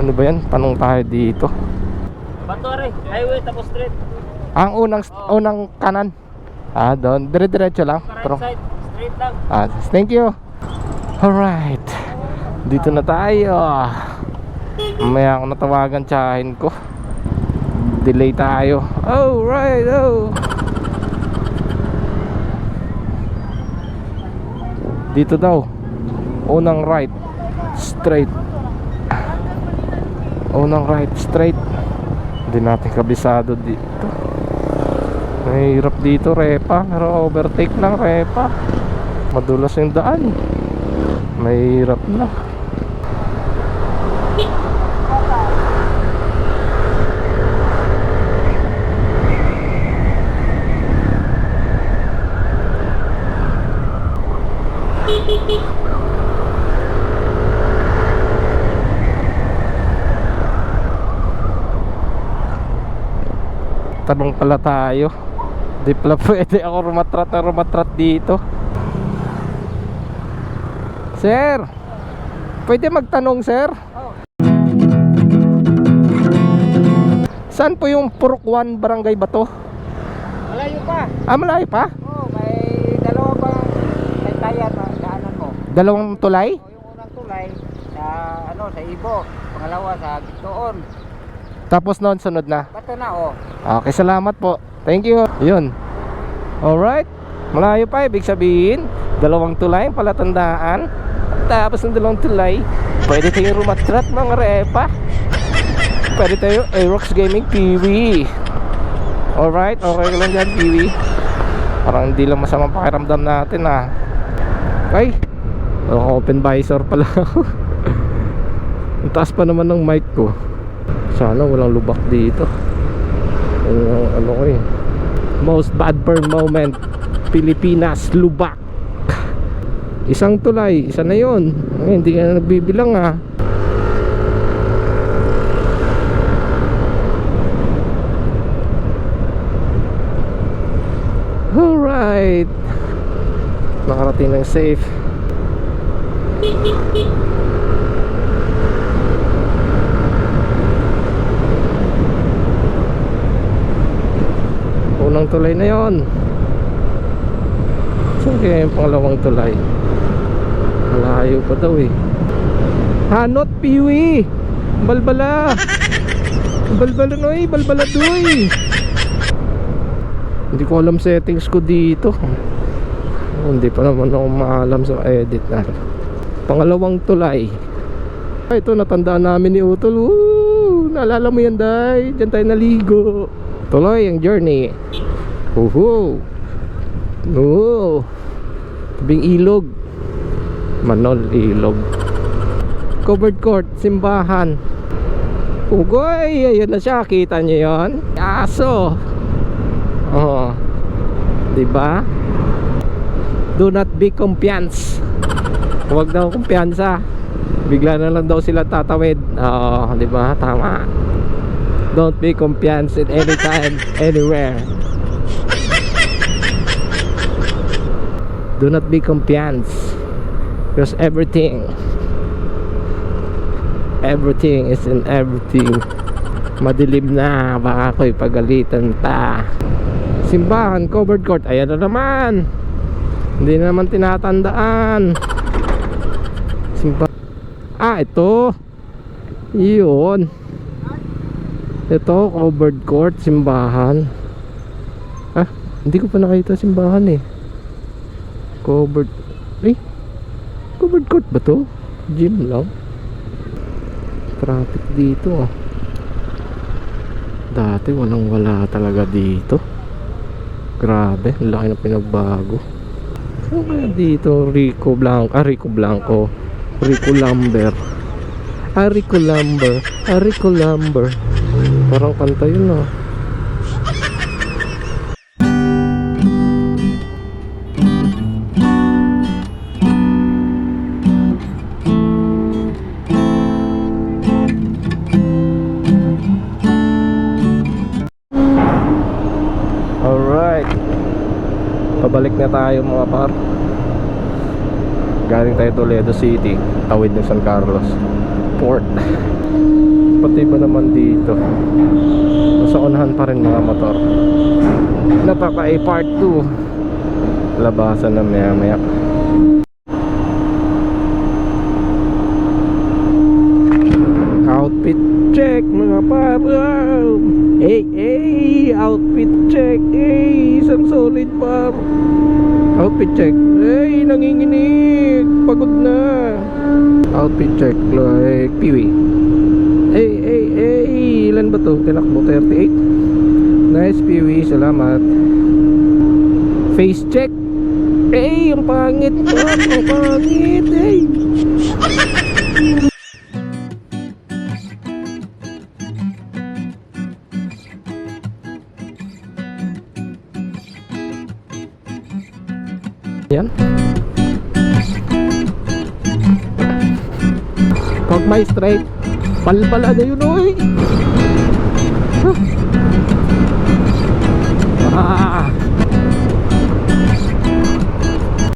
Ano ba yan? Tanong tayo dito. Batore, highway tapos street. Ang unang kanan. Doon. Dire-diretso lang. Right side, straight lang. Thank you. Alright. Dito na tayo. Mamaya ako natawagan, tsahin ko. Delay tayo. Alright. Dito daw. Unang right. Straight. Unang right. Straight. Hindi natin kabisado dito. Mahirap dito, repa. Pero overtake lang, repa. Madulas yung daan. Mahirap na. Tanong pala tayo. Di pala pwede ako rumatrat dito. Sir, pwede magtanong, sir? Saan po yung Purok 1 Barangay Bato? Malayo pa. Malayo pa? Oo, may dalawa pang tayan na daanan mo. Dalawang tulay? Yung unang tulay sa sa Ibo, pangalawa sa Gitoon. Tapos noon sunod na. Bato na Okay, salamat po. Thank you. Yun. Alright. Malayo pa, ibig sabihin dalawang tulay ang palatandaan. Tapos ng dalawang tulay, pwede tayong rumatrat, mga repa. Pwede tayo Aerox Gaming Piwi. Alright, okay lang dyan, Piwi. Parang hindi lang masamang pakiramdam natin, Okay. Open visor pala ako. Ang taas pa naman ng mic ko. Sana walang lubak dito. Ano ko eh. Most bad burn moment, Pilipinas, lubak. Isang tulay, isa na yun. Hindi ka na nagbibilang Alright. Nakarating ng safe. Unang tulay na yon. Saan kaya yung pangalawang tulay? Malayo pa daw eh. Hanot, Piwi! Balbala! Balbala noy, balbala doy! Hindi ko alam settings ko dito. Hindi pa naman ako maalam sa edit na. Pangalawang tulay. Ito natandaan namin ni Utol. Naalala mo yan, day? Diyan tayo naligo. Tuloy ang journey. Tabing ilog. Manol ilog. Covered court, simbahan. Ugoy, ayun na siya, kita nyo yun? Aso. Diba? Do not be kumpiyansa. Huwag daw kumpiyansa. Bigla na lang daw sila tatawid. Diba? Tama. Don't be kumpiyansa at any time, anywhere. Do not be kumpiyansa. Because everything is in everything. Madilim na, baka ako'y pagalitan ta. Simbahan, covered court. Ayan na naman. Hindi na naman tinatandaan. Simbahan. Ito. Yun. Ito, covered court, simbahan. Hindi ko pa nakita simbahan eh. Covered court ba to? Gym lang. Traffic dito Dati walang wala talaga dito. Grabe, laki na pinagbago. Ano kaya dito? Rico Blanco. Rico Lumber. Parang kanta yun Alright. Pabalik na tayo mga par. Galing tayo Toledo City, tawid ng San Carlos Port. pati ba naman dito? Nasa unahan pa rin mga motor. Napaka part 2. Labasan na maya maya. Outfit check mga paro. Hey, outfit check. Hey, isang solid par. Outfit check. Hey, nanginginig. Pagod na. Outfit check like Piwi. Hey, ilan ba to? Tinakbo 38. Nice Piwi, salamat. Face check. Hey, ang pangit. Ang pangit. Hey. Yan. Pag may straight, palpala na yun oy.